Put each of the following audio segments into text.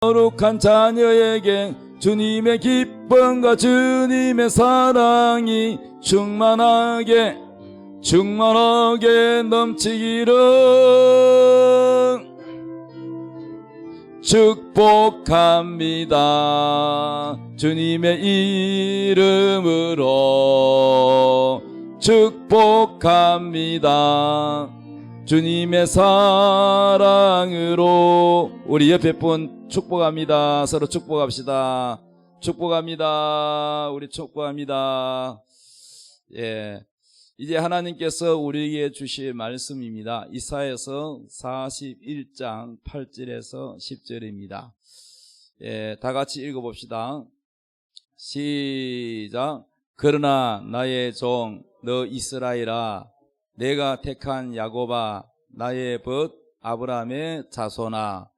거룩한 자녀에게 주님의 기쁨과 주님의 사랑이 충만하게 넘치기를 축복합니다. 주님의 이름으로 축복합니다. 주님의 사랑으로. 우리 옆에 분 축복합니다. 서로 축복합시다. 축복합니다. 우리 축복합니다. 예, 이제 하나님께서 우리에게 주실 말씀입니다. 이사야서 41장 8절에서 10절입니다. 예, 다 같이 읽어봅시다. 시작. 그러나 나의 종 너 이스라엘아, 내가 택한 야곱아, 나의 벗 아브라함의 자손아,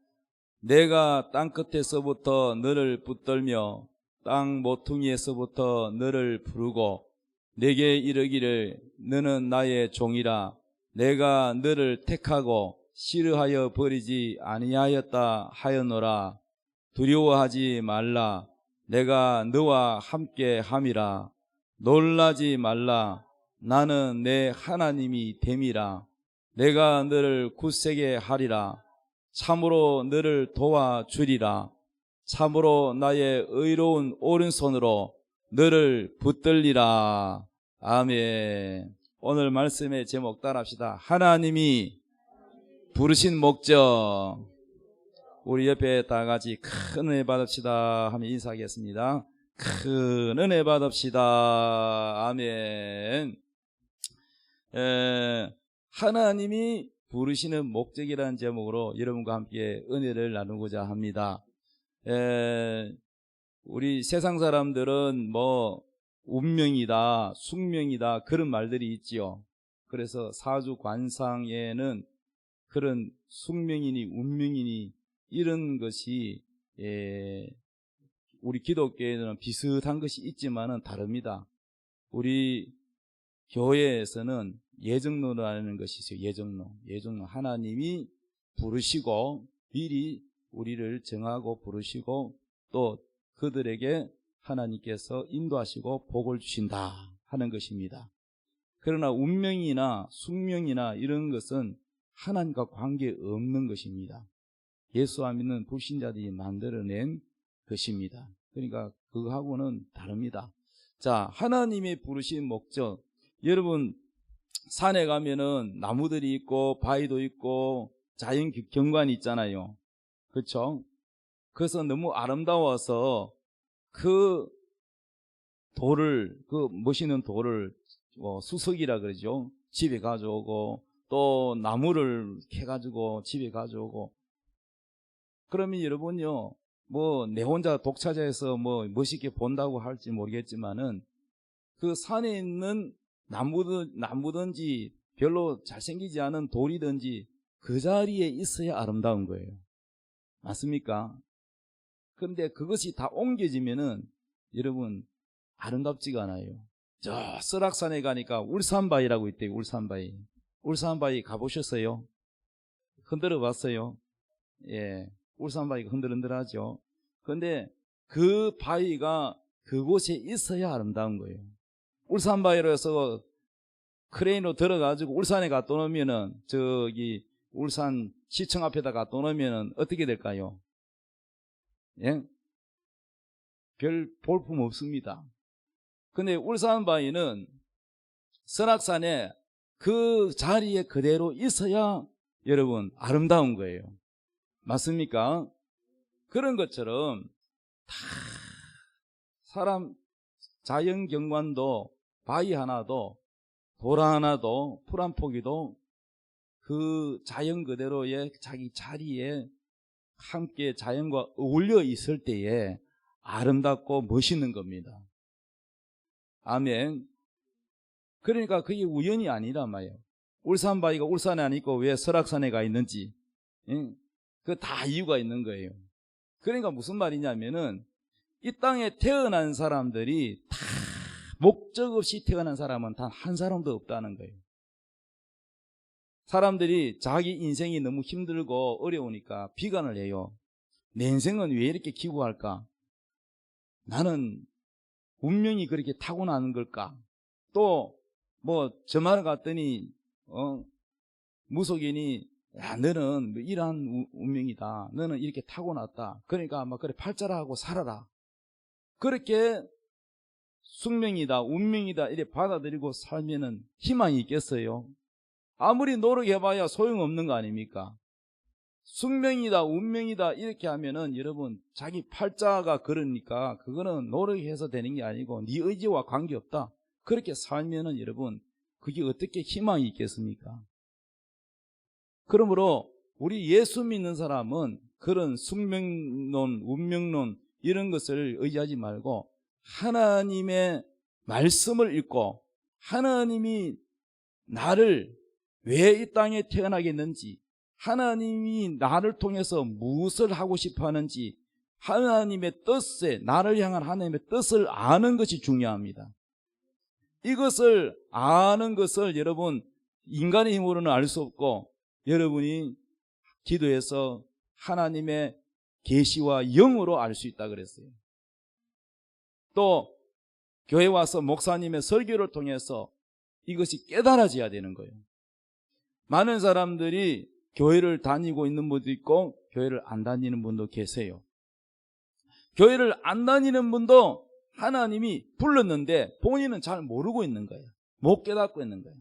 내가 땅끝에서부터 너를 붙들며 땅 모퉁이에서부터 너를 부르고 내게 이르기를 너는 나의 종이라. 내가 너를 택하고 싫어하여 버리지 아니하였다 하였노라. 두려워하지 말라. 내가 너와 함께 함이라. 놀라지 말라. 나는 내 하나님이 됨이라. 내가 너를 굳세게 하리라. 참으로 너를 도와주리라. 참으로 나의 의로운 오른손으로 너를 붙들리라. 아멘. 오늘 말씀의 제목 따라합시다. 하나님이 부르신 목적. 우리 옆에 다 같이 큰 은혜 받읍시다 하면 인사하겠습니다. 큰 은혜 받읍시다. 아멘. 하나님이 부르시는 목적이라는 제목으로 여러분과 함께 은혜를 나누고자 합니다. 우리 세상 사람들은 뭐 운명이다, 숙명이다 그런 말들이 있지요. 그래서 사주관상에는 그런 숙명이니 운명이니 이런 것이 우리 기독교에는 비슷한 것이 있지만은 다릅니다. 우리 교회에서는 예정론이라는 것이 있어요. 예정론. 하나님이 부르시고 미리 우리를 정하고 부르시고 또 그들에게 하나님께서 인도하시고 복을 주신다 하는 것입니다. 그러나 운명이나 숙명이나 이런 것은 하나님과 관계없는 것입니다. 예수 안 믿는 불신자들이 만들어낸 것입니다. 그러니까 그거하고는 다릅니다. 자, 하나님이 부르신 목적. 여러분 산에 가면은 나무들이 있고 바위도 있고 자연 경관이 있잖아요. 그렇죠? 그래서 너무 아름다워서 그 돌을, 그 멋있는 돌을 수석이라 그러죠. 집에 가져오고 또 나무를 캐가지고 집에 가져오고. 그러면 여러분요, 뭐 내 혼자 독차지해서 뭐 멋있게 본다고 할지 모르겠지만은 그 산에 있는 나무든지 별로 잘생기지 않은 돌이든지 그 자리에 있어야 아름다운 거예요. 맞습니까? 그런데 그것이 다 옮겨지면은 여러분 아름답지가 않아요. 저 설악산에 가니까 울산바위라고 있대요. 울산바위 가보셨어요? 흔들어 봤어요? 예, 울산바위가 흔들흔들하죠. 그런데 그 바위가 그곳에 있어야 아름다운 거예요. 울산바위로 해서 크레인으로 들어가지고 울산에 갖다 놓으면은 저기 울산 시청 앞에다 갖다 놓으면은 어떻게 될까요? 예? 별 볼품 없습니다. 근데 울산바위는 설악산에 그 자리에 그대로 있어야 여러분 아름다운 거예요. 맞습니까? 그런 것처럼 다 사람 자연 경관도 바위 하나도 돌 하나도 풀 한 포기도 그 자연 그대로의 자기 자리에 함께 자연과 어울려 있을 때에 아름답고 멋있는 겁니다. 아멘. 그러니까 그게 우연이 아니란 말이에요. 울산바위가 울산에 안 있고 왜 설악산에 가 있는지, 그 다 이유가 있는 거예요. 그러니까 무슨 말이냐면은 이 땅에 태어난 사람들이 다 목적 없이 태어난 사람은 단 한 사람도 없다는 거예요. 사람들이 자기 인생이 너무 힘들고 어려우니까 비관을 해요. 내 인생은 왜 이렇게 기구할까? 나는 운명이 그렇게 타고나는 걸까? 또 뭐 저 말을 갔더니 무속인이 야 너는 뭐 이러한 운명이다. 너는 이렇게 타고났다. 그러니까 막 그래 팔자라 하고 살아라. 그렇게 숙명이다, 운명이다 이렇게 받아들이고 살면은 희망이 있겠어요? 아무리 노력해봐야 소용없는 거 아닙니까? 숙명이다, 운명이다 이렇게 하면은 여러분 자기 팔자가 그러니까 그거는 노력해서 되는 게 아니고 네 의지와 관계없다. 그렇게 살면은 여러분 그게 어떻게 희망이 있겠습니까? 그러므로 우리 예수 믿는 사람은 그런 숙명론, 운명론 이런 것을 의지하지 말고 하나님의 말씀을 읽고 하나님이 나를 왜 이 땅에 태어나게 했는지, 하나님이 나를 통해서 무엇을 하고 싶어 하는지, 하나님의 뜻에, 나를 향한 하나님의 뜻을 아는 것이 중요합니다. 이것을 아는 것을 여러분 인간의 힘으로는 알 수 없고 여러분이 기도해서 하나님의 계시와 영으로 알 수 있다 그랬어요. 또 교회 와서 목사님의 설교를 통해서 이것이 깨달아져야 되는 거예요. 많은 사람들이 교회를 다니고 있는 분도 있고 교회를 안 다니는 분도 계세요. 교회를 안 다니는 분도 하나님이 불렀는데 본인은 잘 모르고 있는 거예요. 못 깨닫고 있는 거예요.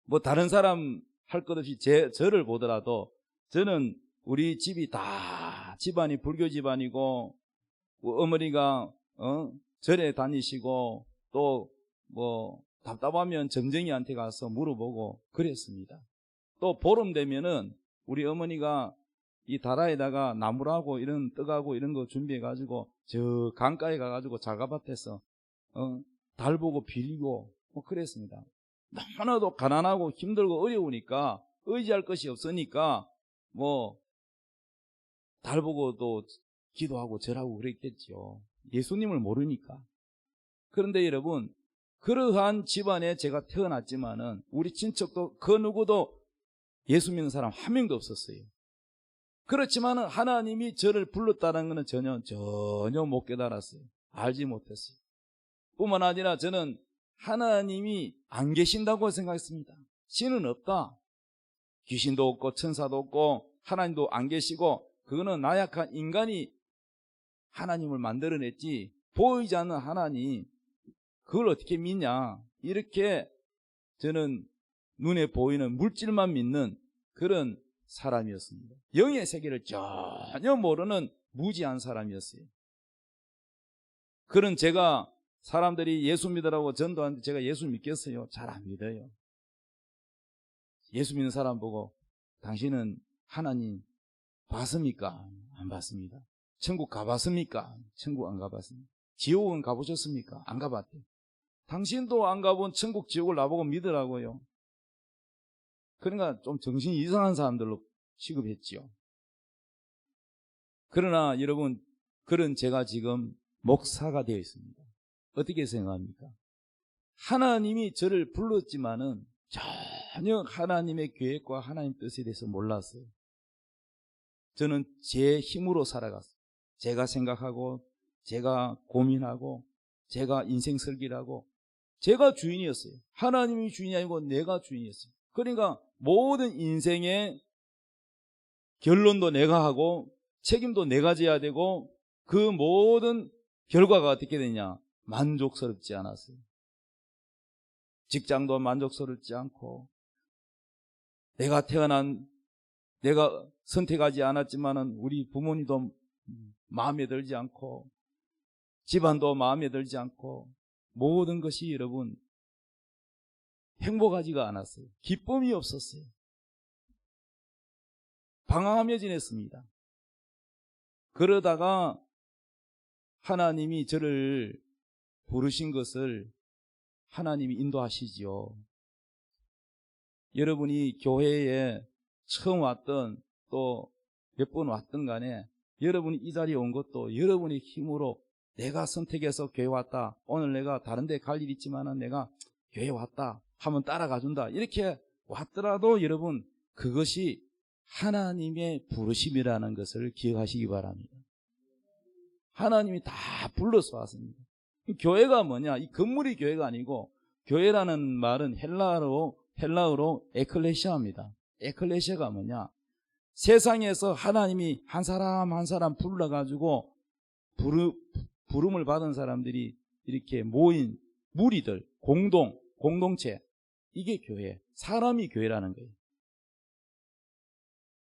뭐 다른 사람 할 것 없이 저를 보더라도 저는 우리 집이 다 집안이 불교 집안이고 어머니가 절에 다니시고 또 뭐 답답하면 점쟁이한테 가서 물어보고 그랬습니다. 또 보름 되면은 우리 어머니가 이 다라에다가 나무라고 이런 떡하고 이런 거 준비해 가지고 저 강가에 가가지고 자가밭에서 달 보고 빌고 뭐 그랬습니다. 너무나도 가난하고 힘들고 어려우니까 의지할 것이 없으니까 뭐 달 보고도 기도하고 절하고 그랬겠죠. 예수님을 모르니까. 그런데 여러분 그러한 집안에 제가 태어났지만은 우리 친척도 그 누구도 예수 믿는 사람 한 명도 없었어요. 그렇지만은 하나님이 저를 불렀다는 것은 전혀 못 깨달았어요. 알지 못했어요. 뿐만 아니라 저는 하나님이 안 계신다고 생각했습니다. 신은 없다. 귀신도 없고 천사도 없고 하나님도 안 계시고 그거는 나약한 인간이 하나님을 만들어냈지 보이지 않는 하나님 그걸 어떻게 믿냐. 이렇게 저는 눈에 보이는 물질만 믿는 그런 사람이었습니다. 영의 세계를 전혀 모르는 무지한 사람이었어요. 그런 제가 사람들이 예수 믿으라고 전도하는데 제가 예수 믿겠어요? 잘 안 믿어요. 예수 믿는 사람 보고 당신은 하나님 봤습니까? 안 봤습니다. 천국 가봤습니까? 천국 안 가봤습니다. 지옥은 가보셨습니까? 안 가봤대요. 당신도 안 가본 천국 지옥을 나보고 믿으라고요. 그러니까 좀 정신이 이상한 사람들로 취급했지요. 그러나 여러분 그런 제가 지금 목사가 되어 있습니다. 어떻게 생각합니까? 하나님이 저를 불렀지만은 전혀 하나님의 계획과 하나님 뜻에 대해서 몰랐어요. 저는 제 힘으로 살아갔어요. 제가 생각하고 제가 고민하고 제가 인생 설계하고 제가 주인이었어요. 하나님이 주인이 아니고 내가 주인이었어요. 그러니까 모든 인생의 결론도 내가 하고 책임도 내가 져야 되고 그 모든 결과가 어떻게 되냐? 만족스럽지 않았어요. 직장도 만족스럽지 않고 내가 선택하지 않았지만은 우리 부모님도 마음에 들지 않고 집안도 마음에 들지 않고 모든 것이 여러분 행복하지가 않았어요. 기쁨이 없었어요. 방황하며 지냈습니다. 그러다가 하나님이 저를 부르신 것을 하나님이 인도하시지요. 여러분이 교회에 처음 왔던 또 몇 번 왔던 간에 여러분이 이 자리에 온 것도 여러분의 힘으로 내가 선택해서 교회 왔다. 오늘 내가 다른 데 갈 일 있지만은 내가 교회 왔다 하면 따라가 준다. 이렇게 왔더라도 여러분 그것이 하나님의 부르심이라는 것을 기억하시기 바랍니다. 하나님이 다 불러서 왔습니다. 교회가 뭐냐? 이 건물이 교회가 아니고, 교회라는 말은 헬라어로 에클레시아입니다. 에클레시아가 뭐냐? 세상에서 하나님이 한 사람 한 사람 불러가지고 부름을 받은 사람들이 이렇게 모인 무리들, 공동체, 이게 교회, 사람이 교회라는 거예요.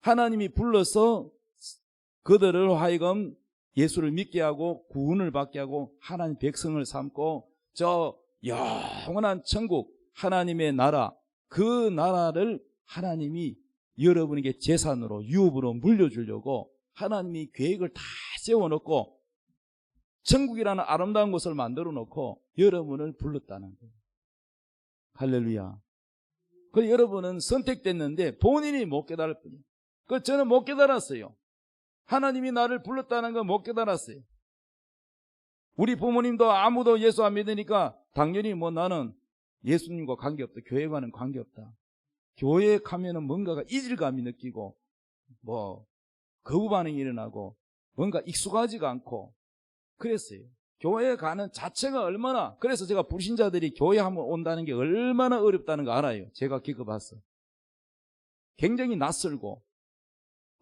하나님이 불러서 그들을 하여금 예수를 믿게 하고 구원을 받게 하고 하나님 백성을 삼고 저 영원한 천국, 하나님의 나라, 그 나라를 하나님이 여러분에게 재산으로, 유업으로 물려주려고 하나님이 계획을 다 세워놓고 천국이라는 아름다운 곳을 만들어 놓고 여러분을 불렀다는 거예요. 할렐루야. 그 여러분은 선택됐는데 본인이 못 깨달을 뿐이에요. 그 저는 못 깨달았어요. 하나님이 나를 불렀다는 거 못 깨달았어요. 우리 부모님도 아무도 예수 안 믿으니까 당연히 뭐 나는 예수님과 관계없다, 교회와는 관계없다. 교회에 가면은 뭔가가 이질감이 느끼고 뭐 거부 반응이 일어나고 뭔가 익숙하지가 않고 그랬어요. 교회에 가는 자체가 얼마나, 그래서 제가 불신자들이 교회 한번 온다는 게 얼마나 어렵다는 거 알아요. 제가 겪어봤어. 굉장히 낯설고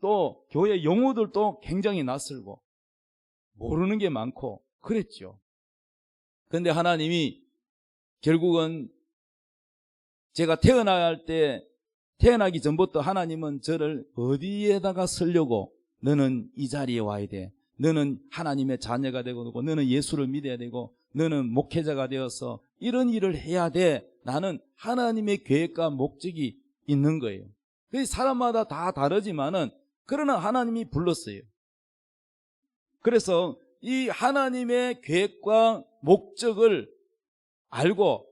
또 교회 용어들도 굉장히 낯설고 모르는 게 많고 그랬죠. 그런데 하나님이 결국은 제가 태어나기 전부터 하나님은 저를 어디에다가 쓰려고, 너는 이 자리에 와야 돼, 너는 하나님의 자녀가 되고 너는 예수를 믿어야 되고 너는 목회자가 되어서 이런 일을 해야 돼, 나는 하나님의 계획과 목적이 있는 거예요. 그래서 사람마다 다 다르지만은 그러나 하나님이 불렀어요. 그래서 이 하나님의 계획과 목적을 알고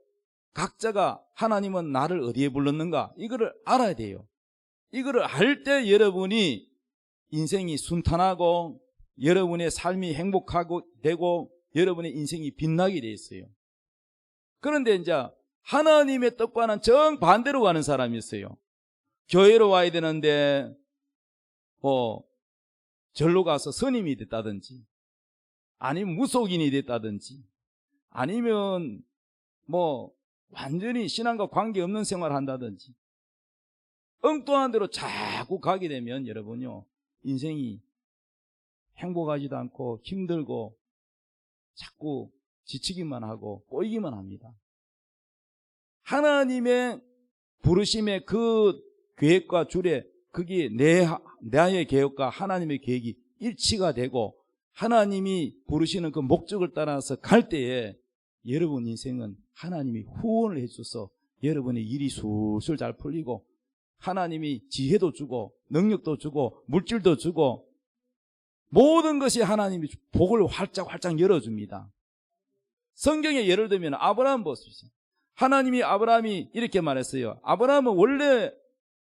각자가 하나님은 나를 어디에 불렀는가, 이거를 알아야 돼요. 이거를 알 때 여러분이 인생이 순탄하고 여러분의 삶이 행복하고 되고 여러분의 인생이 빛나게 돼 있어요. 그런데 이제 하나님의 뜻과는 정반대로 가는 사람이 있어요. 교회로 와야 되는데 절로 가서 스님이 됐다든지 아니면 무속인이 됐다든지 아니면 완전히 신앙과 관계없는 생활을 한다든지 엉뚱한 데로 자꾸 가게 되면 여러분요, 인생이 행복하지도 않고 힘들고 자꾸 지치기만 하고 꼬이기만 합니다. 하나님의 부르심의 그 계획과 줄에 그게 나의 계획과 하나님의 계획이 일치가 되고 하나님이 부르시는 그 목적을 따라서 갈 때에 여러분 인생은 하나님이 후원을 해줘서 여러분의 일이 술술 잘 풀리고 하나님이 지혜도 주고 능력도 주고 물질도 주고 모든 것이 하나님이 복을 활짝 열어줍니다. 성경에 예를 들면 아브라함 보십시오. 하나님이 아브라함이 이렇게 말했어요. 아브라함은 원래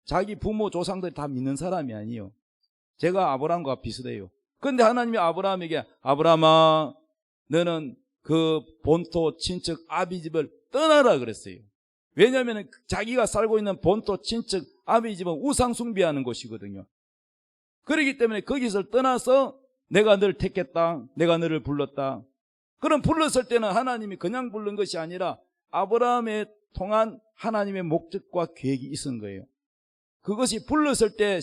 자기 부모 조상들이 다 믿는 사람이 아니에요. 제가 아브라함과 비슷해요. 그런데 하나님이 아브라함에게 아브라함아 너는 그 본토 친척 아비 집을 떠나라 그랬어요. 왜냐하면 자기가 살고 있는 본토 친척 아비 집은 우상 숭배하는 곳이거든요. 그렇기 때문에 거기서 떠나서 내가 너를 택했다, 내가 너를 불렀다. 그럼 불렀을 때는 하나님이 그냥 부른 것이 아니라 아브라함에 통한 하나님의 목적과 계획이 있은 거예요. 그것이 불렀을 때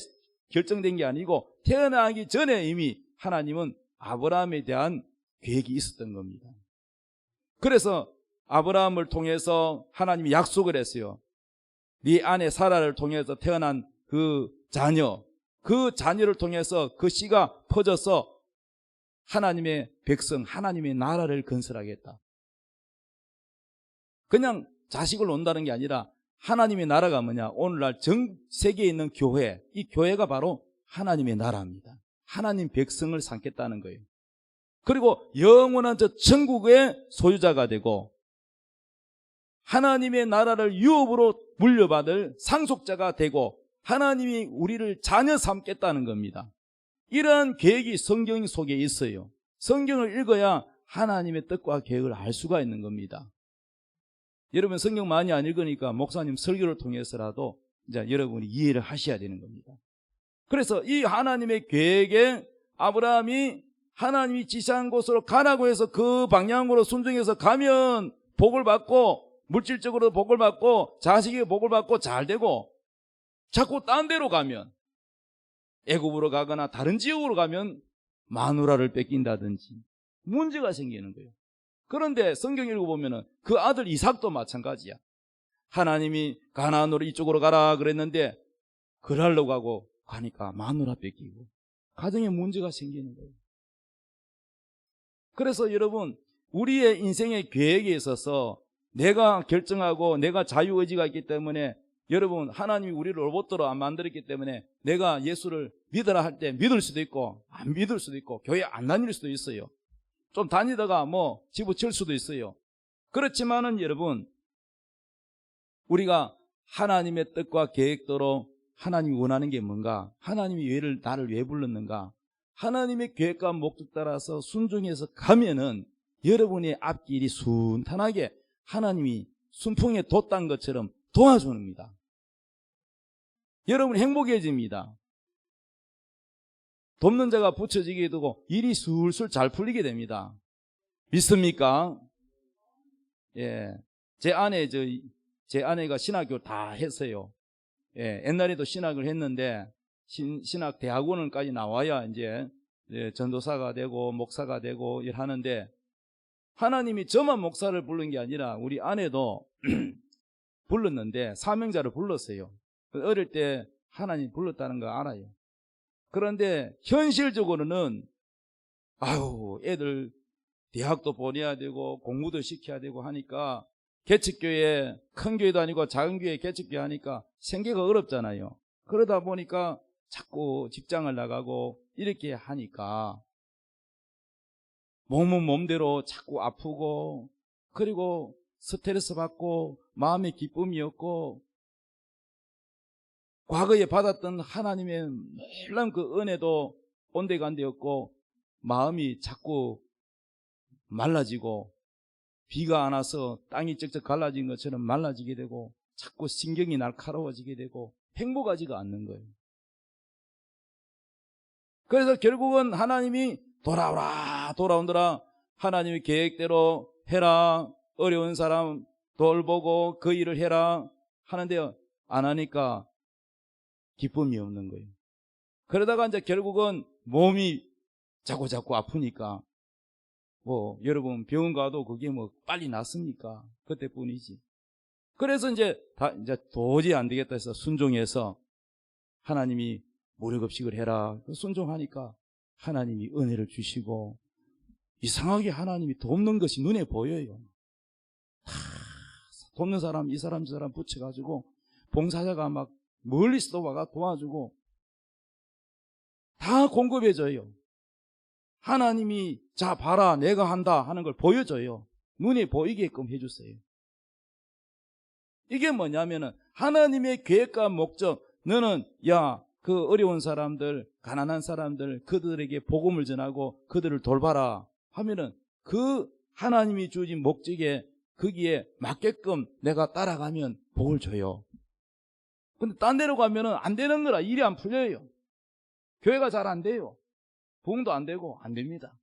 결정된 게 아니고 태어나기 전에 이미 하나님은 아브라함에 대한 계획이 있었던 겁니다. 그래서 아브라함을 통해서 하나님이 약속을 했어요. 네 아내 사라를 통해서 태어난 그 자녀를 통해서 그 씨가 퍼져서 하나님의 백성, 하나님의 나라를 건설하겠다. 그냥 자식을 온다는 게 아니라 하나님의 나라가 뭐냐? 오늘날 전 세계에 있는 교회, 이 교회가 바로 하나님의 나라입니다. 하나님 백성을 삼겠다는 거예요. 그리고 영원한 저 천국의 소유자가 되고 하나님의 나라를 유업으로 물려받을 상속자가 되고 하나님이 우리를 자녀 삼겠다는 겁니다. 이러한 계획이 성경 속에 있어요. 성경을 읽어야 하나님의 뜻과 계획을 알 수가 있는 겁니다. 여러분 성경 많이 안 읽으니까 목사님 설교를 통해서라도 이제 여러분이 이해를 하셔야 되는 겁니다. 그래서 이 하나님의 계획에 아브라함이 하나님이 지시한 곳으로 가라고 해서 그 방향으로 순종해서 가면 복을 받고, 물질적으로 복을 받고, 자식이 복을 받고 잘 되고, 자꾸 딴 데로 가면, 애굽으로 가거나 다른 지역으로 가면 마누라를 뺏긴다든지 문제가 생기는 거예요. 그런데 성경 읽어보면 그 아들 이삭도 마찬가지야. 하나님이 가나안으로 이쪽으로 가라 그랬는데 그랄로 가고 가니까 마누라 뺏기고 가정에 문제가 생기는 거예요. 그래서 여러분, 우리의 인생의 계획에 있어서 내가 결정하고 내가 자유의지가 있기 때문에, 여러분, 하나님이 우리를 로봇으로 안 만들었기 때문에 내가 예수를 믿으라 할 때 믿을 수도 있고 안 믿을 수도 있고 교회 안 다닐 수도 있어요. 좀 다니다가 집어칠 수도 있어요. 그렇지만은 여러분, 우리가 하나님의 뜻과 계획대로 하나님이 원하는 게 뭔가, 하나님이 나를 왜 불렀는가, 하나님의 계획과 목적 따라서 순종해서 가면은 여러분의 앞길이 순탄하게 하나님이 순풍에 돛단 것처럼 도와줍니다. 여러분 행복해집니다. 돕는 자가 붙여지게 되고 일이 술술 잘 풀리게 됩니다. 믿습니까? 예, 제 아내가 신학교 다 했어요. 예, 옛날에도 신학을 했는데 신학 대학원까지 나와야 이제 전도사가 되고 목사가 되고 일하는데, 하나님이 저만 목사를 부른 게 아니라 우리 아내도 불렀는데 사명자를 불렀어요. 어릴 때 하나님 불렀다는 거 알아요. 그런데 현실적으로는 애들 대학도 보내야 되고 공부도 시켜야 되고 하니까, 개척교회, 큰 교회도 아니고 작은 교회 개척교회 하니까 생계가 어렵잖아요. 그러다 보니까 자꾸 직장을 나가고 이렇게 하니까 몸은 몸대로 자꾸 아프고, 그리고 스트레스 받고 마음의 기쁨이 없고, 과거에 받았던 하나님의 놀라운 그 은혜도 온데간데 없고, 마음이 자꾸 말라지고, 비가 안 와서 땅이 쩍쩍 갈라진 것처럼 말라지게 되고, 자꾸 신경이 날카로워지게 되고 행복하지가 않는 거예요. 그래서 결국은 하나님이 돌아온더라, 하나님의 계획대로 해라, 어려운 사람 돌보고 그 일을 해라 하는데 안 하니까 기쁨이 없는 거예요. 그러다가 이제 결국은 몸이 자꾸 아프니까, 여러분 병원 가도 그게 빨리 낫습니까? 그때뿐이지. 그래서 이제 도저히 안 되겠다 해서 순종해서 하나님이 무료급식을 해라, 순종하니까 하나님이 은혜를 주시고, 이상하게 하나님이 돕는 것이 눈에 보여요. 다 돕는 사람, 이 사람 저 사람 붙여가지고 봉사자가 막 멀리서도 와가 도와주고 다 공급해줘요. 하나님이 자 봐라 내가 한다 하는 걸 보여줘요. 눈에 보이게끔 해주세요. 이게 뭐냐면은 하나님의 계획과 목적, 너는 그 어려운 사람들, 가난한 사람들, 그들에게 복음을 전하고 그들을 돌봐라 하면은 그 하나님이 주신 목적에, 거기에 맞게끔 내가 따라가면 복을 줘요. 근데 딴 데로 가면은 안 되는 거라, 일이 안 풀려요. 교회가 잘 안 돼요. 부흥도 안 되고 안 됩니다.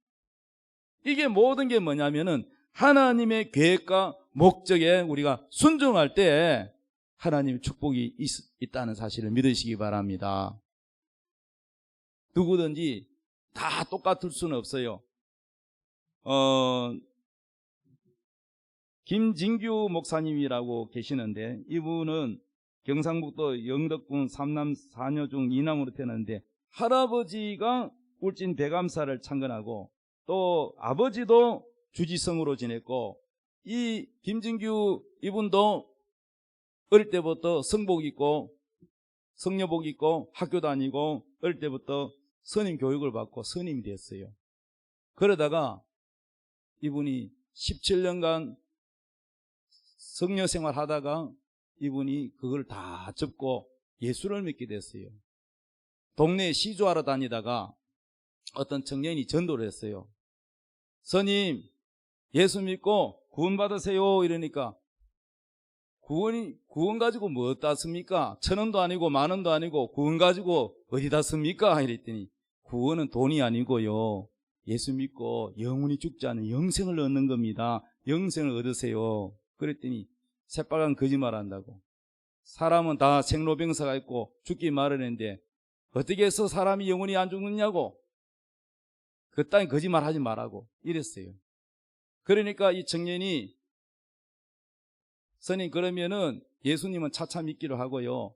이게 모든 게 뭐냐면은 하나님의 계획과 목적에 우리가 순종할 때 하나님의 축복이 있다는 사실을 믿으시기 바랍니다. 누구든지 다 똑같을 수는 없어요. 김진규 목사님이라고 계시는데, 이분은 경상북도 영덕군 3남 4녀 중 2남으로 태어났는데, 할아버지가 울진 대감사를 창건하고 또 아버지도 주지성으로 지냈고, 이 김진규 이분도 어릴 때부터 성복 있고 성녀복 있고 학교 다니고 어릴 때부터 선임 교육을 받고 선임이 됐어요. 그러다가 이분이 17년간 성녀 생활 하다가 이분이 그걸 다 접고 예수를 믿게 됐어요. 동네에 시주하러 다니다가 어떤 청년이 전도를 했어요. 스님, 예수 믿고 구원받으세요. 이러니까 구원 가지고 뭐 땄습니까? 1,000원도 아니고 10,000원도 아니고 구원 가지고 어디다 씁니까? 이랬더니 구원은 돈이 아니고요. 예수 믿고 영원히 죽지 않은 영생을 얻는 겁니다. 영생을 얻으세요. 그랬더니 새빨간 거짓말 한다고. 사람은 다 생로병사가 있고 죽기 마련인데 어떻게 해서 사람이 영원히 안 죽느냐고. 그따위 거짓말 하지 말라고 이랬어요. 그러니까 이 청년이 선생님 그러면은 예수님은 차차 믿기로 하고요.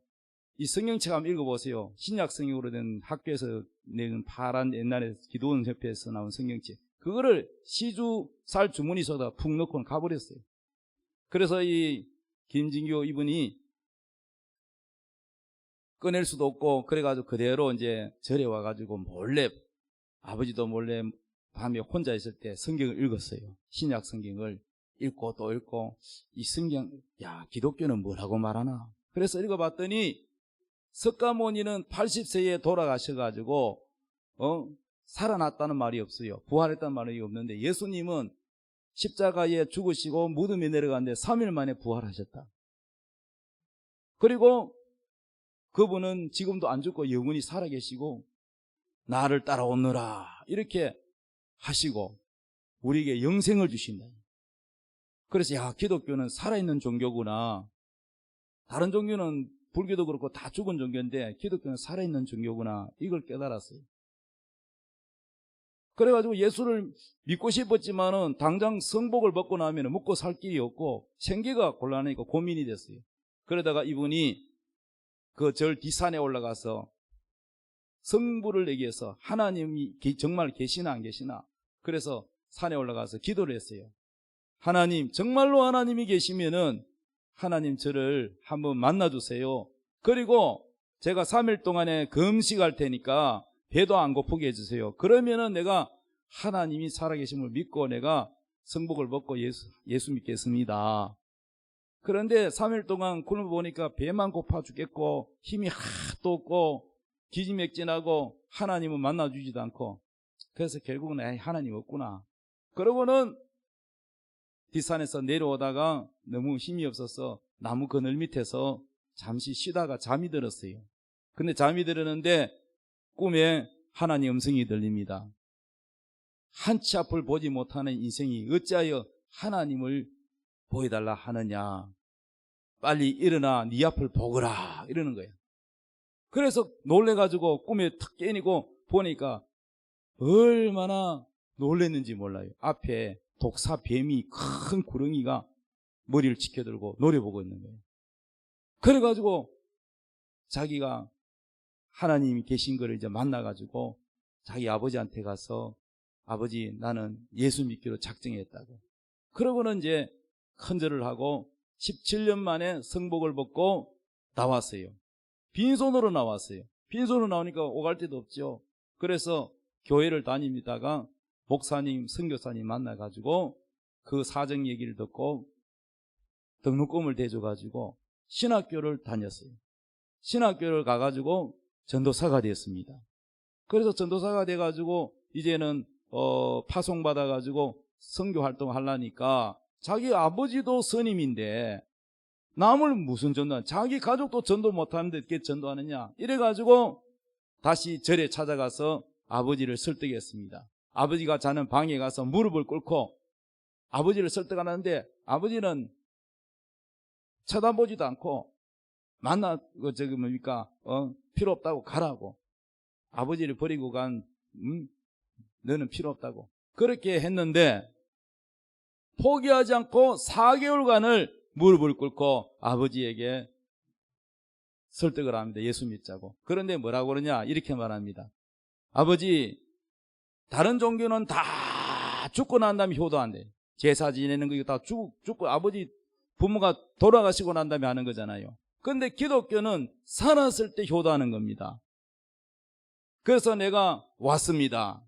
이 성경책 한번 읽어보세요. 신약 성경으로 된 학교에서 내는 파란 옛날에 기도원 협회에서 나온 성경책. 그거를 시주살 주머니에다가 푹 넣고 가버렸어요. 그래서 이 김진교 이분이 꺼낼 수도 없고 그래가지고 그대로 이제 절에 와가지고 몰래 아버지도 몰래 밤에 혼자 있을 때 성경을 읽었어요. 신약 성경을 읽고 또 읽고 이 성경 기독교는 뭐라고 말하나. 그래서 읽어봤더니 석가모니는 80세에 돌아가셔가지고 살아났다는 말이 없어요. 부활했다는 말이 없는데 예수님은 십자가에 죽으시고 무덤에 내려갔는데 3일 만에 부활하셨다. 그리고 그분은 지금도 안 죽고 영원히 살아계시고 나를 따라오너라 이렇게 하시고 우리에게 영생을 주신다. 그래서 기독교는 살아있는 종교구나. 다른 종교는 불교도 그렇고 다 죽은 종교인데 기독교는 살아있는 종교구나. 이걸 깨달았어요. 그래가지고 예수를 믿고 싶었지만은 당장 성복을 먹고 나면 먹고 살 길이 없고 생계가 곤란하니까 고민이 됐어요. 그러다가 이분이 그 절 뒷산에 올라가서 성부를 내기 위해서 하나님이 정말 계시나 안 계시나. 그래서 산에 올라가서 기도를 했어요. 하나님, 정말로 하나님이 계시면은 하나님 저를 한번 만나주세요. 그리고 제가 3일 동안에 금식할 테니까 배도 안 고프게 해주세요. 그러면은 내가 하나님이 살아계심을 믿고 내가 성복을 먹고 예수 믿겠습니다. 그런데 3일 동안 굶어 보니까 배만 고파 죽겠고 힘이 하나도 없고 기지맥진하고 하나님은 만나주지도 않고 그래서 결국은 하나님 없구나. 그러고는 뒷산에서 내려오다가 너무 힘이 없어서 나무 그늘 밑에서 잠시 쉬다가 잠이 들었어요. 근데 잠이 들었는데 꿈에 하나님 음성이 들립니다. 한치 앞을 보지 못하는 인생이 어찌하여 하나님을 보여달라 하느냐. 빨리 일어나 네 앞을 보거라 이러는 거예요. 그래서 놀래가지고 꿈에 탁 깨니고 보니까 얼마나 놀랬는지 몰라요. 앞에 독사 뱀이 큰 구렁이가 머리를 치켜들고 노려보고 있는 거예요. 그래가지고 자기가 하나님이 계신 거를 이제 만나가지고 자기 아버지한테 가서 아버지 나는 예수 믿기로 작정했다고. 그러고는 이제 큰절을 하고 17년 만에 성복을 벗고 나왔어요. 빈손으로 나왔어요. 빈손으로 나오니까 오갈 데도 없죠. 그래서 교회를 다니다가 목사님, 선교사님 만나가지고 그 사정 얘기를 듣고 등록금을 대줘가지고 신학교를 다녔어요. 신학교를 가가지고 전도사가 됐습니다. 그래서 전도사가 돼가지고 이제는 파송받아가지고 선교 활동하려니까 자기 아버지도 스님인데 남을 무슨 전도하냐. 자기 가족도 전도 못하는데 어떻게 전도하느냐. 이래가지고 다시 절에 찾아가서 아버지를 설득했습니다. 아버지가 자는 방에 가서 무릎을 꿇고 아버지를 설득하는데 아버지는 쳐다보지도 않고 필요 없다고 가라고. 아버지를 버리고 간 너는 필요 없다고. 그렇게 했는데 포기하지 않고 4개월간을 무릎을 꿇고 아버지에게 설득을 합니다. 예수 믿자고. 그런데 뭐라고 그러냐 이렇게 말합니다. 아버지 다른 종교는 다 죽고 난 다음에 효도한대. 제사 지내는 거 이거 다 죽고 아버지 부모가 돌아가시고 난 다음에 하는 거잖아요. 그런데 기독교는 살았을 때 효도하는 겁니다. 그래서 내가 왔습니다.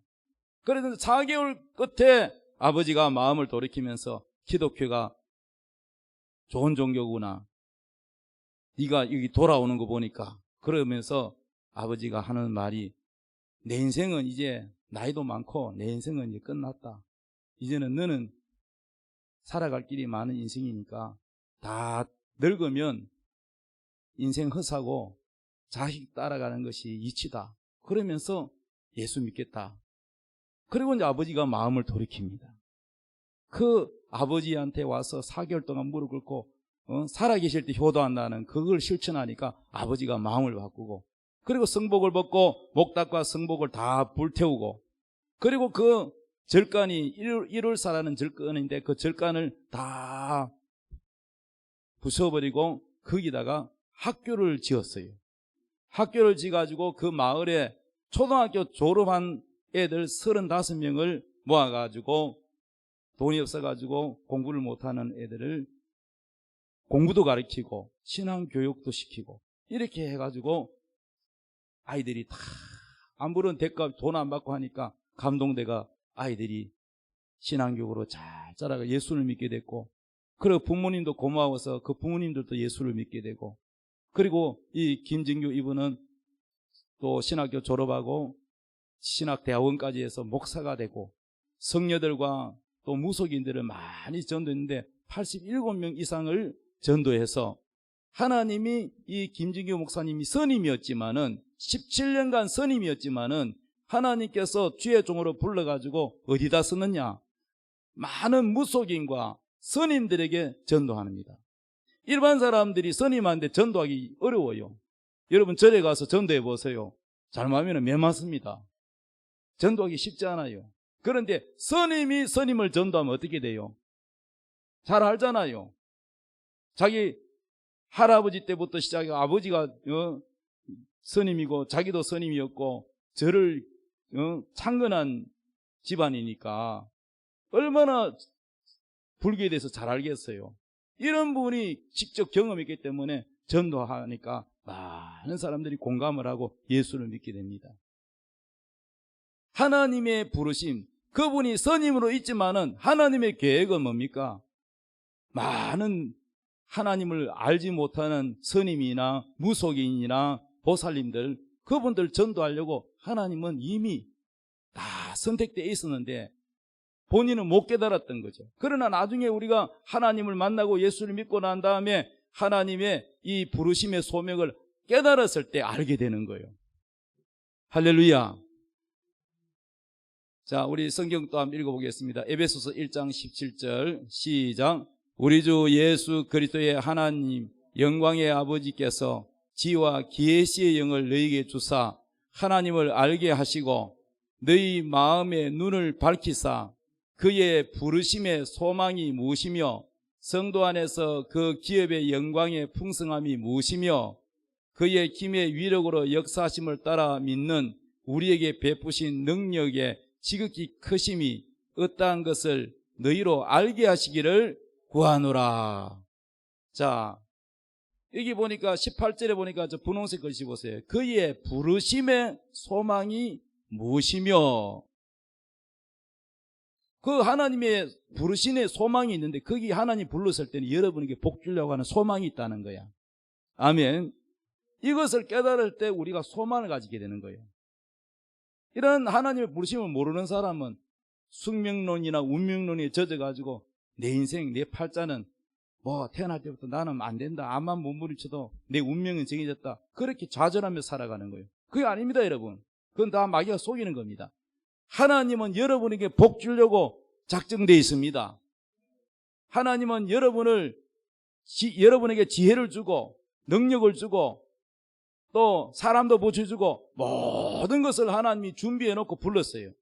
그래서 4개월 끝에 아버지가 마음을 돌이키면서 기독교가 좋은 종교구나. 네가 여기 돌아오는 거 보니까. 그러면서 아버지가 하는 말이 내 인생은 이제 나이도 많고 내 인생은 이제 끝났다. 이제는 너는 살아갈 길이 많은 인생이니까 다 늙으면 인생 헛사고 자식 따라가는 것이 이치다. 그러면서 예수 믿겠다. 그리고 이제 아버지가 마음을 돌이킵니다. 그 아버지한테 와서 4개월 동안 무릎 꿇고 살아계실 때 효도한다는 그걸 실천하니까 아버지가 마음을 바꾸고, 그리고 성복을 벗고 목닥과 성복을 다 불태우고, 그리고 그 절간이 1월사라는 절간인데 그 절간을 다 부숴버리고 거기다가 학교를 지었어요. 학교를 지어가지고 그 마을에 초등학교 졸업한 애들 35명을 모아가지고, 돈이 없어가지고 공부를 못하는 애들을 공부도 가르치고 신앙교육도 시키고, 이렇게 해가지고 아이들이 다 아무런 대가 돈 안 받고 하니까 감동돼가 아이들이 신앙교육으로 잘 자라가 예수를 믿게 됐고, 그리고 부모님도 고마워서 그 부모님들도 예수를 믿게 되고, 그리고 이 김진규 이분은 또 신학교 졸업하고 신학대학원까지 해서 목사가 되고, 성녀들과 또 무속인들을 많이 전도했는데 87명 이상을 전도해서, 하나님이 이 김진규 목사님이 선임이었지만은 17년간 선임이었지만은 하나님께서 주의 종으로 불러가지고 어디다 쓰느냐? 많은 무속인과 선임들에게 전도합니다. 일반 사람들이 선임한테 전도하기 어려워요. 여러분 절에 가서 전도해 보세요. 잘못하면 매 맞습니다. 전도하기 쉽지 않아요. 그런데 선임이 선임을 전도하면 어떻게 돼요? 잘 알잖아요. 자기 할아버지 때부터 시작해 아버지가 선임이고 자기도 선임이었고 저를 창건한 집안이니까 얼마나 불교에 대해서 잘 알겠어요. 이런 분이 직접 경험했기 때문에 전도하니까 많은 사람들이 공감을 하고 예수를 믿게 됩니다. 하나님의 부르심, 그분이 선임으로 있지만은 하나님의 계획은 뭡니까? 많은 하나님을 알지 못하는 선임이나 무속인이나 보살님들, 그분들 전도하려고 하나님은 이미 다 선택되어 있었는데 본인은 못 깨달았던 거죠. 그러나 나중에 우리가 하나님을 만나고 예수를 믿고 난 다음에 하나님의 이 부르심의 소명을 깨달았을 때 알게 되는 거예요. 할렐루야. 자, 우리 성경 또 한번 읽어보겠습니다. 에베소서 1장 17절 시작. 우리 주 예수 그리스도의 하나님 영광의 아버지께서 지와 계시의 영을 너희에게 주사 하나님을 알게 하시고 너희 마음의 눈을 밝히사 그의 부르심의 소망이 무엇이며 성도 안에서 그 기업의 영광의 풍성함이 무엇이며 그의 힘의 위력으로 역사하심을 따라 믿는 우리에게 베푸신 능력의 지극히 크심이 어떠한 것을 너희로 알게 하시기를 구하노라. 자, 여기 보니까 18절에 보니까 저 분홍색 글씨 보세요. 그의 부르심의 소망이 무엇이며, 그 하나님의 부르심의 소망이 있는데 거기 하나님 불렀을 때는 여러분에게 복 주려고 하는 소망이 있다는 거야. 아멘. 이것을 깨달을 때 우리가 소망을 가지게 되는 거예요. 이런 하나님의 부르심을 모르는 사람은 숙명론이나 운명론에 젖어가지고 내 인생, 내 팔자는 뭐 태어날 때부터 나는 안 된다, 암만 몸부림쳐도 내 운명은 정해졌다, 그렇게 좌절하며 살아가는 거예요. 그게 아닙니다, 여러분. 그건 다 마귀가 속이는 겁니다. 하나님은 여러분에게 복 주려고 작정되어 있습니다. 하나님은 여러분에게 지혜를 주고 능력을 주고 또 사람도 붙여주고 모든 것을 하나님이 준비해 놓고 불렀어요.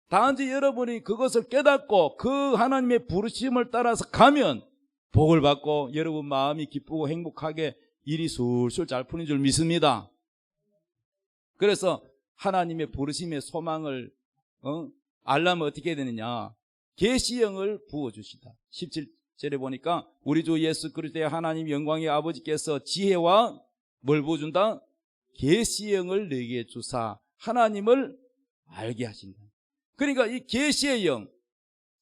단지 여러분이 그것을 깨닫고 그 하나님의 부르심을 따라서 가면 복을 받고 여러분 마음이 기쁘고 행복하게 일이 술술 잘 푸는 줄 믿습니다. 그래서 하나님의 부르심의 소망을 알려면 어떻게 되느냐? 계시형을 부어주시다. 17절에 보니까 우리 주 예수 그리스도의 하나님 영광의 아버지께서 지혜와 뭘 부어준다? 계시형을 너에게 주사 하나님을 알게 하신다. 그러니까 이 계시의 영,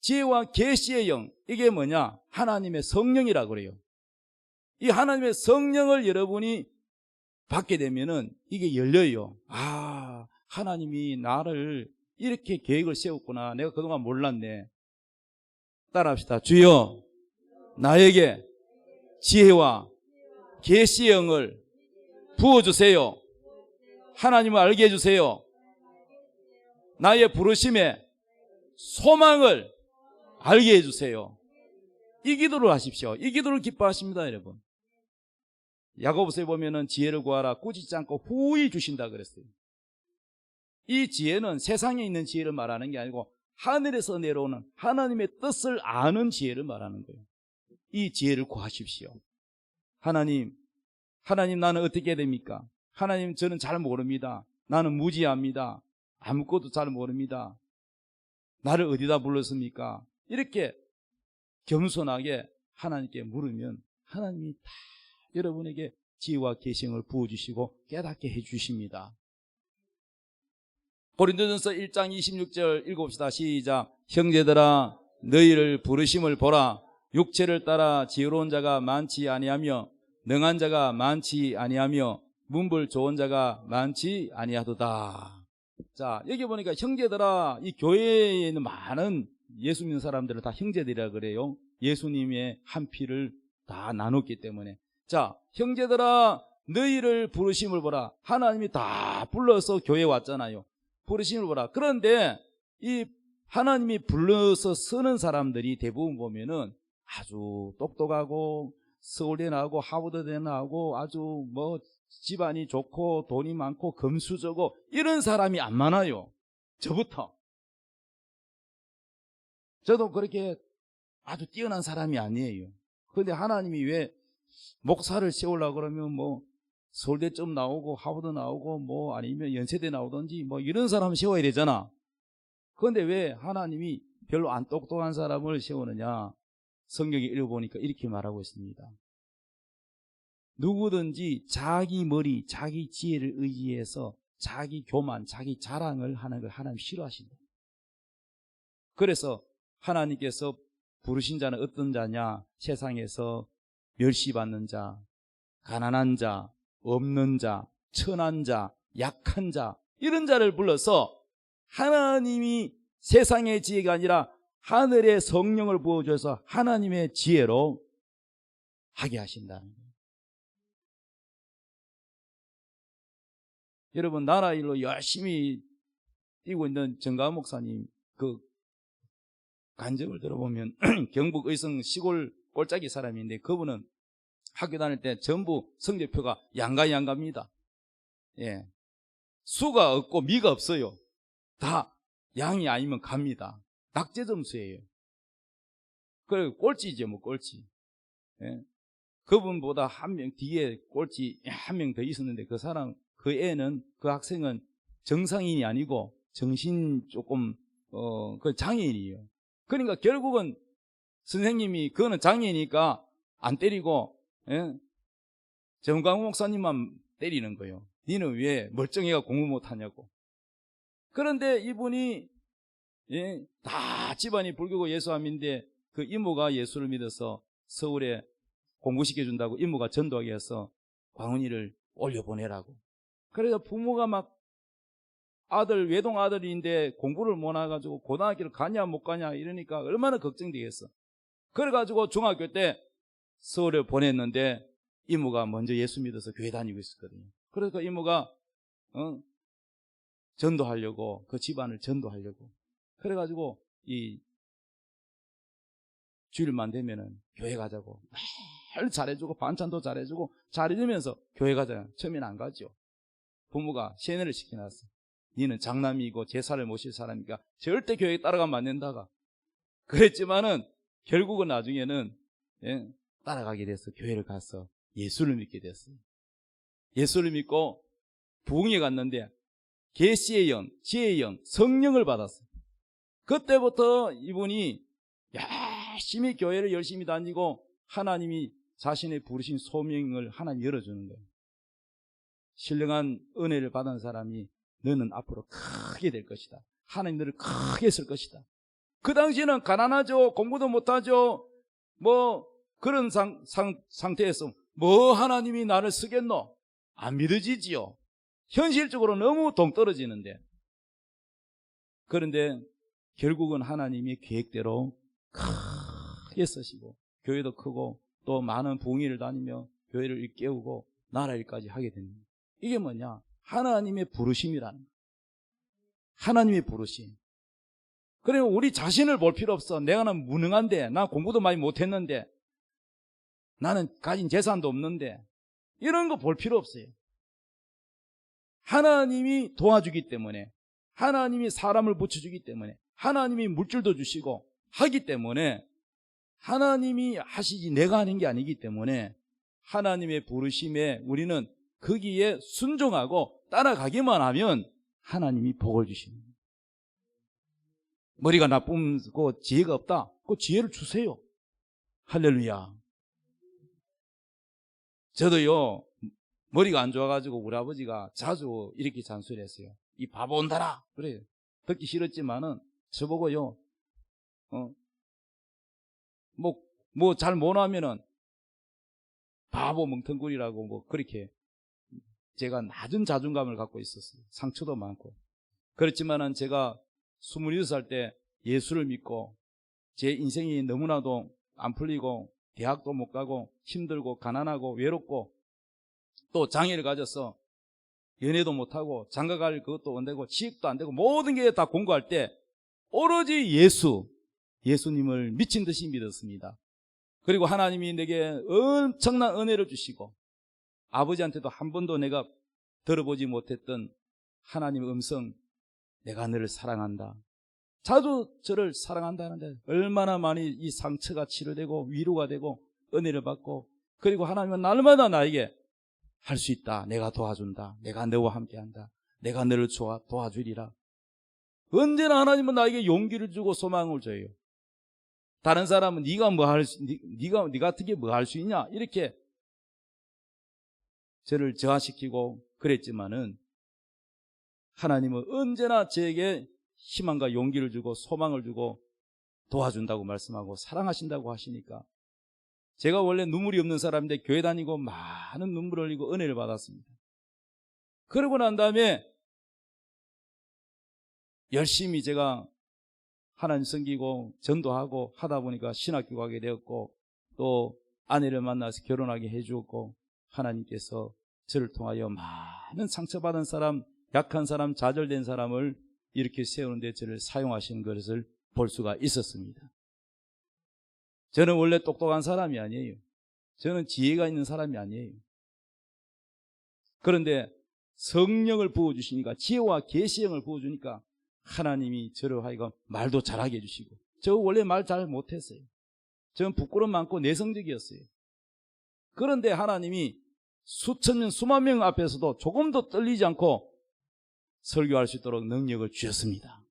지혜와 계시의 영, 이게 뭐냐? 하나님의 성령이라고 그래요. 이 하나님의 성령을 여러분이 받게 되면은 이게 열려요. 아, 하나님이 나를 이렇게 계획을 세웠구나. 내가 그동안 몰랐네. 따라합시다. 주여, 나에게 지혜와 계시의 영을 부어주세요. 하나님을 알게 해주세요. 나의 부르심의 소망을 알게 해주세요. 이 기도를 하십시오. 이 기도를 기뻐하십니다, 여러분. 야고보서에 보면은 지혜를 구하라 꾸짖지 않고 후히 주신다 그랬어요. 이 지혜는 세상에 있는 지혜를 말하는 게 아니고 하늘에서 내려오는 하나님의 뜻을 아는 지혜를 말하는 거예요. 이 지혜를 구하십시오. 하나님 나는 어떻게 해야 됩니까? 하나님, 저는 잘 모릅니다. 나는 무지합니다. 아무것도 잘 모릅니다. 나를 어디다 불렀습니까? 이렇게 겸손하게 하나님께 물으면 하나님이 다 여러분에게 지혜와 계시를 부어주시고 깨닫게 해주십니다. 고린도전서 1장 26절 읽어봅시다. 시작. 형제들아 너희를 부르심을 보라. 육체를 따라 지혜로운 자가 많지 아니하며 능한 자가 많지 아니하며 문벌 좋은 자가 많지 아니하도다. 자, 여기 보니까 형제들아, 이 교회에 있는 많은 예수 믿는 사람들을 다 형제들이라 그래요. 예수님의 한 피를 다 나눴기 때문에. 자, 형제들아 너희를 부르심을 보라. 하나님이 다 불러서 교회에 왔잖아요. 부르심을 보라. 그런데 이 하나님이 불러서 쓰는 사람들이 대부분 보면은 아주 똑똑하고 서울대 나오고 하버드대 나오고 아주 뭐 집안이 좋고 돈이 많고 금수저고 이런 사람이 안 많아요. 저부터. 저도 그렇게 아주 뛰어난 사람이 아니에요. 그런데 하나님이 왜 목사를 세우려고 그러면 뭐 서울대쯤 나오고 하버드 나오고 뭐 아니면 연세대 나오든지 뭐 이런 사람 세워야 되잖아. 그런데 왜 하나님이 별로 안 똑똑한 사람을 세우느냐? 성경에 읽어보니까 이렇게 말하고 있습니다. 누구든지 자기 머리, 자기 지혜를 의지해서 자기 교만, 자기 자랑을 하는 걸 하나님 싫어하신다. 그래서 하나님께서 부르신 자는 어떤 자냐? 세상에서 멸시받는 자, 가난한 자, 없는 자, 천한 자, 약한 자, 이런 자를 불러서 하나님이 세상의 지혜가 아니라 하늘의 성령을 부어줘서 하나님의 지혜로 하게 하신다는 거예요. 여러분, 나라 일로 열심히 뛰고 있는 정가은 목사님 그 간증을 들어보면 경북 의성 시골 꼴짜기 사람인데 그분은 학교 다닐 때 전부 성적표가 양가입니다. 예, 수가 없고 미가 없어요. 다 양이 아니면 갑니다. 낙제 점수예요. 그리고 꼴찌죠, 뭐 꼴찌. 예. 그분보다 한 명 뒤에 꼴찌 한 명 더 있었는데 그 사람, 그 애는, 그 학생은 정상인이 아니고 정신 조금 그 장애인이에요. 그러니까 결국은 선생님이 그거는 장애니까 안 때리고, 예? 정광훈 목사님만 때리는 거예요. 니는 왜 멀쩡해가 공부 못하냐고. 그런데 이분이, 예, 다 집안이 불교고 예수함인데 그 이모가 예수를 믿어서 서울에 공부시켜준다고 이모가 전도하게 해서 광훈이를 올려보내라고. 그래서 부모가 막 아들, 외동 아들인데 공부를 못해가지고 고등학교를 가냐 못 가냐 이러니까 얼마나 걱정되겠어. 그래가지고 중학교 때 서울에 보냈는데 이모가 먼저 예수 믿어서 교회 다니고 있었거든요. 그래서 이모가 전도하려고, 그 집안을 전도하려고. 그래가지고 이 주일만 되면은 교회 가자고 늘 잘해주고 반찬도 잘해주고 잘해주면서 교회 가자. 처음에는 안 가죠. 부모가 세뇌를 시켜놨어. 니는 장남이고 제사를 모실 사람이니까 절대 교회에 따라가면 안 된다가. 그랬지만은 결국은 나중에는, 예, 따라가게 돼서 교회를 가서 예수를 믿게 됐어요. 예수를 믿고 부흥에 갔는데 계시의 영, 지혜의 영, 성령을 받았어요. 그때부터 이분이 열심히 교회를 열심히 다니고 하나님이 자신의 부르신 소명을 하나님 열어주는 거예요. 신령한 은혜를 받은 사람이 너는 앞으로 크게 될 것이다. 하나님 너를 크게 쓸 것이다. 그 당시에는 가난하죠. 공부도 못하죠. 뭐 그런 상태에서 뭐 하나님이 나를 쓰겠노? 안 믿어지지요. 현실적으로 너무 동떨어지는데. 그런데 결국은 하나님이 계획대로 크게 쓰시고 교회도 크고 또 많은 부흥회를 다니며 교회를 깨우고 나라 일까지 하게 됩니다. 이게 뭐냐? 하나님의 부르심이라는 거예요. 하나님의 부르심. 그리고 우리 자신을 볼 필요 없어. 내가는 무능한데, 나 공부도 많이 못했는데, 나는 가진 재산도 없는데, 이런 거 볼 필요 없어요. 하나님이 도와주기 때문에, 하나님이 사람을 붙여주기 때문에, 하나님이 물질도 주시고 하기 때문에, 하나님이 하시지 내가 하는 게 아니기 때문에 하나님의 부르심에 우리는 거기에 순종하고 따라가기만 하면 하나님이 복을 주십니다. 머리가 나쁘고 지혜가 없다? 그 지혜를 주세요. 할렐루야. 저도요, 머리가 안 좋아가지고 우리 아버지가 자주 이렇게 잔소리 했어요. 이 바보 온다라. 그래요. 듣기 싫었지만은 저보고요, 뭐 잘 못하면은 바보 멍텅구리라고 뭐 그렇게 제가 낮은 자존감을 갖고 있었어요. 상처도 많고. 그렇지만은 제가 26살 때 예수를 믿고 제 인생이 너무나도 안 풀리고 대학도 못 가고 힘들고 가난하고 외롭고 또 장애를 가져서 연애도 못하고 장가갈 그것도 안 되고 취직도 안 되고 모든 게 다 공부할 때 오로지 예수님을 미친 듯이 믿었습니다. 그리고 하나님이 내게 엄청난 은혜를 주시고 아버지한테도 한 번도 내가 들어보지 못했던 하나님의 음성, 내가 너를 사랑한다. 자주 저를 사랑한다는데 얼마나 많이 이 상처가 치료되고 위로가 되고 은혜를 받고, 그리고 하나님은 날마다 나에게 할 수 있다. 내가 도와준다. 내가 너와 함께한다. 내가 너를 도와주리라. 언제나 하나님은 나에게 용기를 주고 소망을 줘요. 다른 사람은 네가 네 같은 게 뭐 할 수 있냐 이렇게 저를 저하시키고 그랬지만은 하나님은 언제나 저에게 희망과 용기를 주고 소망을 주고 도와준다고 말씀하고 사랑하신다고 하시니까 제가 원래 눈물이 없는 사람인데 교회 다니고 많은 눈물을 흘리고 은혜를 받았습니다. 그러고 난 다음에 열심히 제가 하나님 섬기고 전도하고 하다 보니까 신학교 가게 되었고 또 아내를 만나서 결혼하게 해주었고 하나님께서 저를 통하여 많은 상처받은 사람, 약한 사람, 좌절된 사람을 이렇게 세우는데 저를 사용하시는 것을 볼 수가 있었습니다. 저는 원래 똑똑한 사람이 아니에요. 저는 지혜가 있는 사람이 아니에요. 그런데 성령을 부어주시니까, 지혜와 계시형을 부어주니까 하나님이 저를 하여금 말도 잘하게 해주시고, 저 원래 말 잘 못했어요. 저는 부끄럼 많고 내성적이었어요. 그런데 하나님이 수천 명, 수만 명 앞에서도 조금도 떨리지 않고 설교할 수 있도록 능력을 주셨습니다.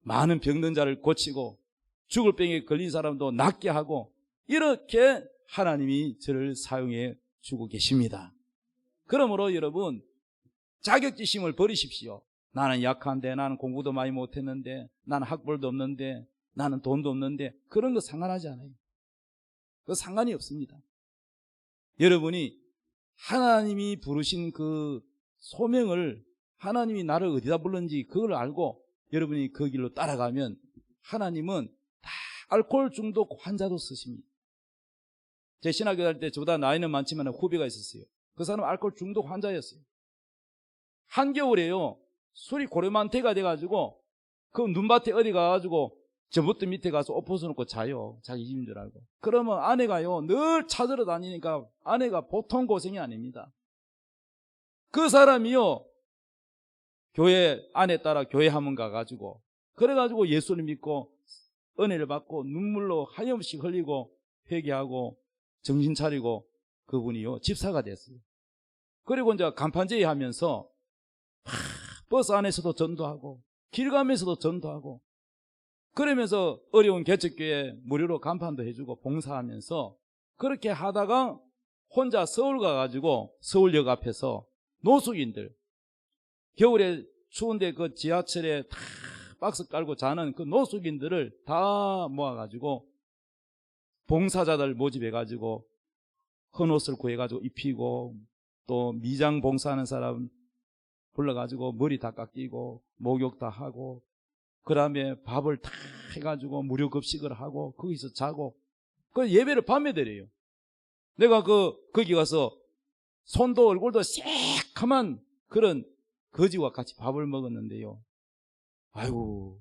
많은 병든 자를 고치고 죽을 병에 걸린 사람도 낫게 하고, 이렇게 하나님이 저를 사용해 주고 계십니다. 그러므로 여러분, 자격지심을 버리십시오. 나는 약한데, 나는 공부도 많이 못했는데, 나는 학벌도 없는데, 나는 돈도 없는데, 그런 거 상관하지 않아요. 그거 상관이 없습니다. 여러분이 하나님이 부르신 그 소명을, 하나님이 나를 어디다 불렀는지 그걸 알고 여러분이 그 길로 따라가면 하나님은 다 알코올 중독 환자도 쓰십니다. 제 신학교 다닐 때 저보다 나이는 많지만 후배가 있었어요. 그 사람은 알코올 중독 환자였어요. 한겨울에요, 술이 고래만태가 돼가지고 그 눈밭에 어디 가가지고 저부터 밑에 가서 옷 벗어놓고 자요. 자기 집인 줄 알고. 그러면 아내가요 늘 찾으러 다니니까 아내가 보통 고생이 아닙니다. 그 사람이요 교회 아내 따라 교회 한번 가가지고 그래가지고 예수를 믿고 은혜를 받고 눈물로 하염없이 흘리고 회개하고 정신 차리고 그분이요 집사가 됐어요. 그리고 이제 간판제의 하면서 버스 안에서도 전도하고 길 가면서도 전도하고 그러면서 어려운 개척교회 무료로 간판도 해주고 봉사하면서 그렇게 하다가 혼자 서울 가가지고 서울역 앞에서 노숙인들, 겨울에 추운데 그 지하철에 다 박스 깔고 자는 그 노숙인들을 다 모아가지고 봉사자들 모집해가지고 헌옷을 구해가지고 입히고 또 미장 봉사하는 사람 불러가지고 머리 다 깎이고 목욕 다 하고 그 다음에 밥을 다 해가지고 무료 급식을 하고 거기서 자고 그 예배를 밤에 드려요. 내가 거기 가서 손도 얼굴도 새카만 그런 거지와 같이 밥을 먹었는데요. 아이고,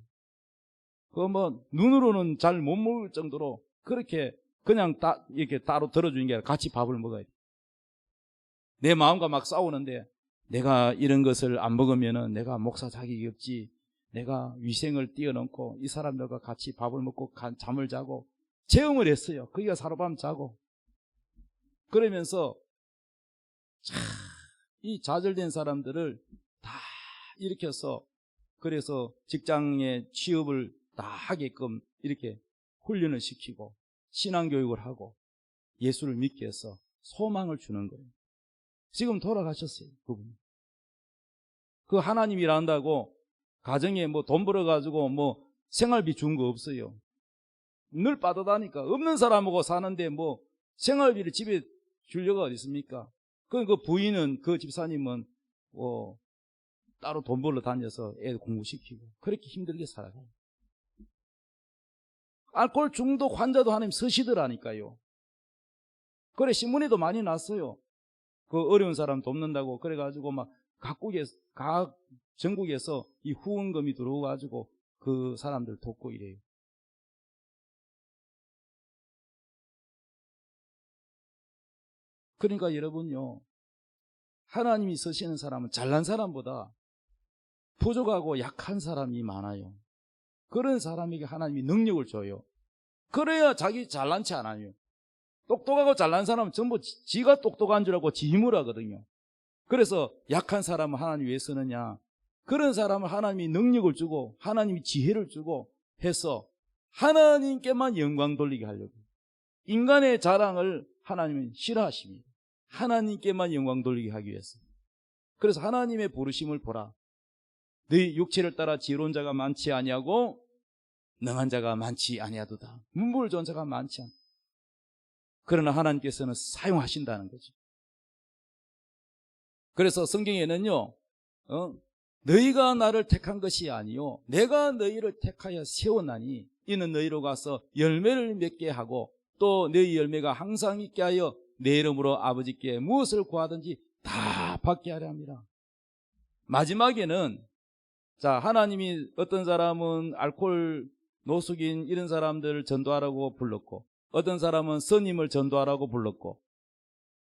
눈으로는 잘 못 먹을 정도로 그렇게 그냥 이렇게 따로 들어주는 게 아니라 같이 밥을 먹어야 돼. 내 마음과 막 싸우는데 내가 이런 것을 안 먹으면은 내가 목사 자격이 없지. 내가 위생을 뛰어넘고 이 사람들과 같이 밥을 먹고 잠을 자고 체험을 했어요. 거기가 하룻밤 자고. 그러면서 이 좌절된 사람들을 다 일으켜서 그래서 직장에 취업을 다 하게끔 이렇게 훈련을 시키고 신앙교육을 하고 예수를 믿게 해서 소망을 주는 거예요. 지금 돌아가셨어요. 그분. 그 하나님이 일한다고 가정에 돈 벌어가지고 생활비 준 거 없어요. 늘 빠듯하니까 없는 사람하고 사는데 생활비를 집에 줄 여가 어디 있습니까? 그 부인은 그 집사님은 따로 돈 벌러 다녀서 애 공부시키고 그렇게 힘들게 살아가요. 알코올 중독 환자도 하나님 서시더라니까요. 그래 신문에도 많이 났어요. 그 어려운 사람 돕는다고 그래가지고 각 전국에서 이 후원금이 들어와가지고 그 사람들 돕고 이래요. 그러니까 여러분요, 하나님이 쓰시는 사람은 잘난 사람보다 부족하고 약한 사람이 많아요. 그런 사람에게 하나님이 능력을 줘요. 그래야 자기 잘난 체 안 해요. 똑똑하고 잘난 사람은 전부 지가 똑똑한 줄 알고 지 힘을 하거든요. 그래서 약한 사람을 하나님이 왜 쓰느냐? 그런 사람을 하나님이 능력을 주고 하나님이 지혜를 주고 해서 하나님께만 영광 돌리게 하려고. 인간의 자랑을 하나님은 싫어하십니다. 하나님께만 영광 돌리게 하기 위해서. 그래서 하나님의 부르심을 보라. 너희 육체를 따라 지혜로운 자가 많지 아니하고 능한 자가 많지 아니하도다. 문벌 좋은 자가 많지 않다. 그러나 하나님께서는 사용하신다는 거죠. 그래서 성경에는요, 너희가 나를 택한 것이 아니요 내가 너희를 택하여 세웠나니 이는 너희로 가서 열매를 맺게 하고 또 너희 열매가 항상 있게 하여 내 이름으로 아버지께 무엇을 구하든지 다 받게 하려 합니다. 마지막에는 하나님이 어떤 사람은 알코올 노숙인 이런 사람들을 전도하라고 불렀고 어떤 사람은 스님을 전도하라고 불렀고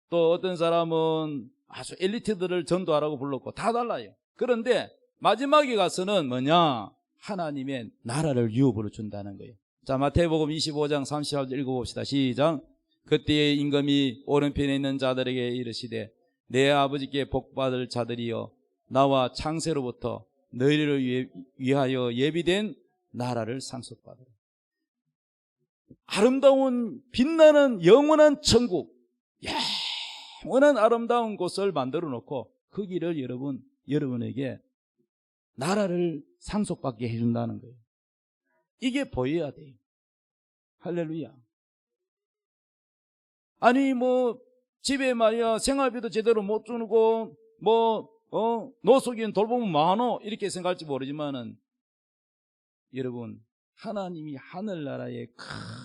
또 어떤 사람은 아주 엘리트들을 전도하라고 불렀고 다 달라요. 그런데 마지막에 가서는 뭐냐? 하나님의 나라를 유업으로 준다는 거예요. 마태복음 25장 30절 읽어봅시다. 시작. 그때의 임금이 오른편에 있는 자들에게 이르시되 내 아버지께 복받을 자들이여 나와 창세로부터 너희를 위하여 예비된 나라를 상속받으라. 아름다운 빛나는 영원한 천국, 영원한 아름다운 곳을 만들어 놓고 거기를 여러분에게 나라를 상속받게 해준다는 거예요. 이게 보여야 돼요. 할렐루야. 아니 집에 말이야 생활비도 제대로 못 주고 노숙인 돌보면 많어 이렇게 생각할지 모르지만은 여러분 하나님이 하늘나라의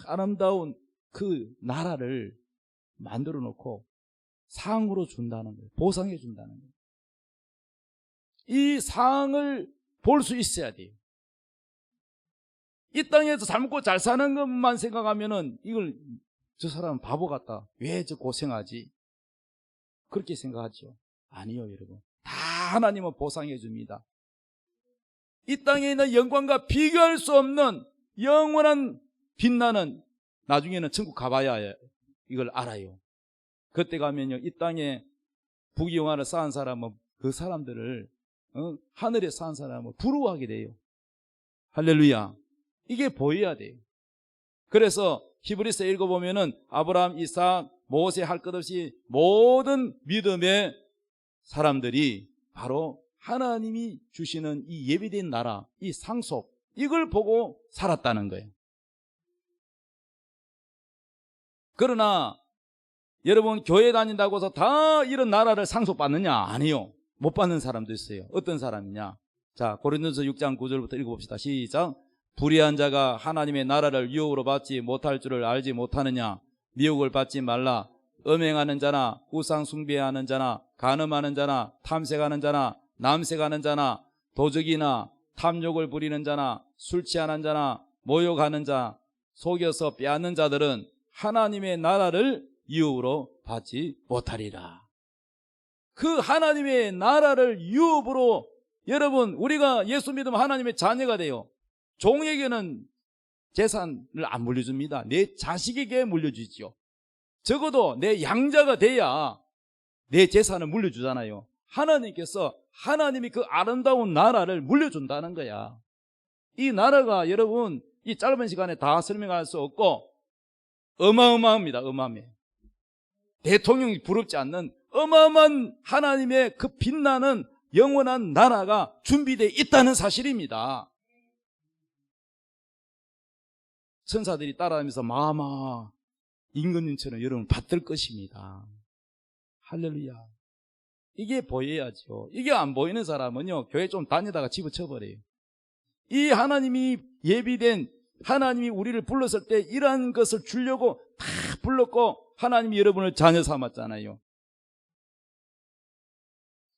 아름다운 그 나라를 만들어 놓고 상으로 준다는 거예요. 보상해 준다는 거예요. 이 상을 볼 수 있어야 돼요. 이 땅에서 잘 먹고 잘 사는 것만 생각하면은 이걸 저 사람은 바보 같다. 왜 저 고생하지? 그렇게 생각하죠. 아니요, 여러분. 다 하나님은 보상해 줍니다. 이 땅에 있는 영광과 비교할 수 없는 영원한 빛나는 나중에는 천국 가봐야 이걸 알아요. 그때 가면요, 이 땅에 부귀영화를 쌓은 사람은 그 사람들을 하늘에 쌓은 사람은 부러워하게 돼요. 할렐루야. 이게 보여야 돼요. 그래서 히브리서 읽어보면은 아브라함, 이삭, 모세 할 것 없이 모든 믿음의 사람들이 바로 하나님이 주시는 이 예비된 나라, 이 상속, 이걸 보고 살았다는 거예요. 그러나 여러분 교회 다닌다고 해서 다 이런 나라를 상속받느냐? 아니요. 못 받는 사람도 있어요. 어떤 사람이냐? 고린도서 6장 9절부터 읽어봅시다. 시작. 불의한 자가 하나님의 나라를 유혹으로 받지 못할 줄을 알지 못하느냐? 미혹을 받지 말라. 음행하는 자나 우상 숭배하는 자나 간음하는 자나 탐색하는 자나 남색하는 자나 도적이나 탐욕을 부리는 자나 술 취하는 자나 모욕하는 자 속여서 빼앗는 자들은 하나님의 나라를 유업으로 받지 못하리라. 그 하나님의 나라를 유업으로, 여러분, 우리가 예수 믿으면 하나님의 자녀가 돼요. 종에게는 재산을 안 물려줍니다. 내 자식에게 물려주지요. 적어도 내 양자가 돼야 내 재산을 물려주잖아요. 하나님께서 하나님이 그 아름다운 나라를 물려준다는 거야. 이 나라가 여러분 이 짧은 시간에 다 설명할 수 없고 어마어마합니다. 어마어마해. 대통령이 부럽지 않는 어마어마한 하나님의 그 빛나는 영원한 나라가 준비되어 있다는 사실입니다. 천사들이 따라다니면서 마마 임금님처럼 여러분 받들 것입니다. 할렐루야. 이게 보여야죠. 이게 안 보이는 사람은요, 교회 좀 다니다가 집어쳐버려요. 이 하나님이 예비된, 하나님이 우리를 불렀을 때 이러한 것을 주려고 다 불렀고 하나님이 여러분을 자녀 삼았잖아요.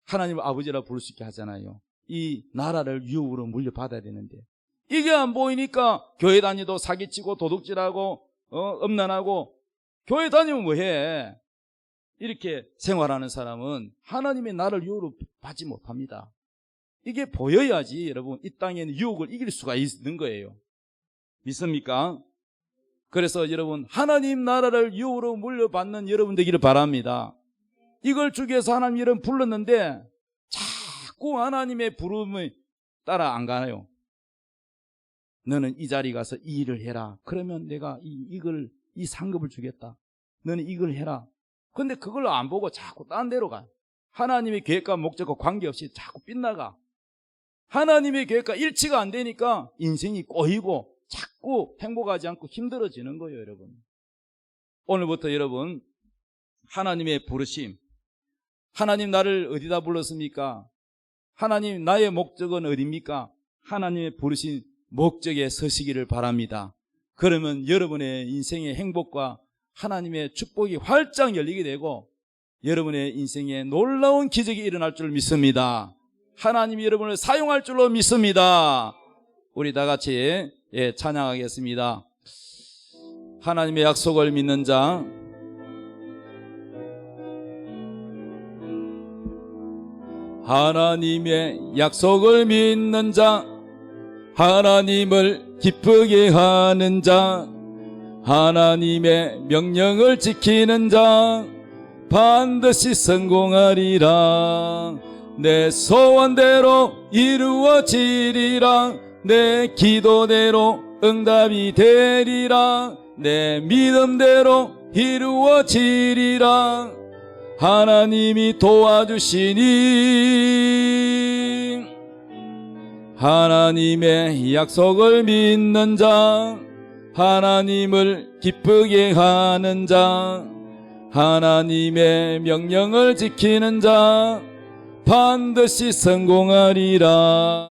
하나님을 아버지라 부를 수 있게 하잖아요. 이 나라를 유업으로 물려받아야 되는데 이게 안 보이니까 교회 다니도 사기치고 도둑질하고 음란하고, 교회 다니면 뭐해? 이렇게 생활하는 사람은 하나님의 나라를 유업으로 받지 못합니다. 이게 보여야지 여러분 이 땅에는 유혹을 이길 수가 있는 거예요. 믿습니까? 그래서 여러분 하나님 나라를 유업으로 물려받는 여러분 되기를 바랍니다. 이걸 주기 위해서 하나님 여러분 불렀는데 자꾸 하나님의 부름을 따라 안 가요. 너는 이 자리 가서 이 일을 해라. 그러면 내가 이 상급을 주겠다. 너는 이걸 해라. 근데 그걸 안 보고 자꾸 딴 데로 가. 하나님의 계획과 목적과 관계없이 자꾸 빗나가. 하나님의 계획과 일치가 안 되니까 인생이 꼬이고 자꾸 행복하지 않고 힘들어지는 거예요, 여러분. 오늘부터 여러분 하나님의 부르심, 하나님 나를 어디다 불렀습니까? 하나님 나의 목적은 어디입니까? 하나님의 부르신 목적에 서시기를 바랍니다. 그러면 여러분의 인생의 행복과 하나님의 축복이 활짝 열리게 되고 여러분의 인생에 놀라운 기적이 일어날 줄 믿습니다. 하나님이 여러분을 사용할 줄로 믿습니다. 우리 다 같이 찬양하겠습니다. 하나님의 약속을 믿는 자, 하나님의 약속을 믿는 자, 하나님을 기쁘게 하는 자, 하나님의 명령을 지키는 자 반드시 성공하리라. 내 소원대로 이루어지리라. 내 기도대로 응답이 되리라. 내 믿음대로 이루어지리라. 하나님이 도와주시니 하나님의 약속을 믿는 자, 하나님을 기쁘게 하는 자, 하나님의 명령을 지키는 자 반드시 성공하리라.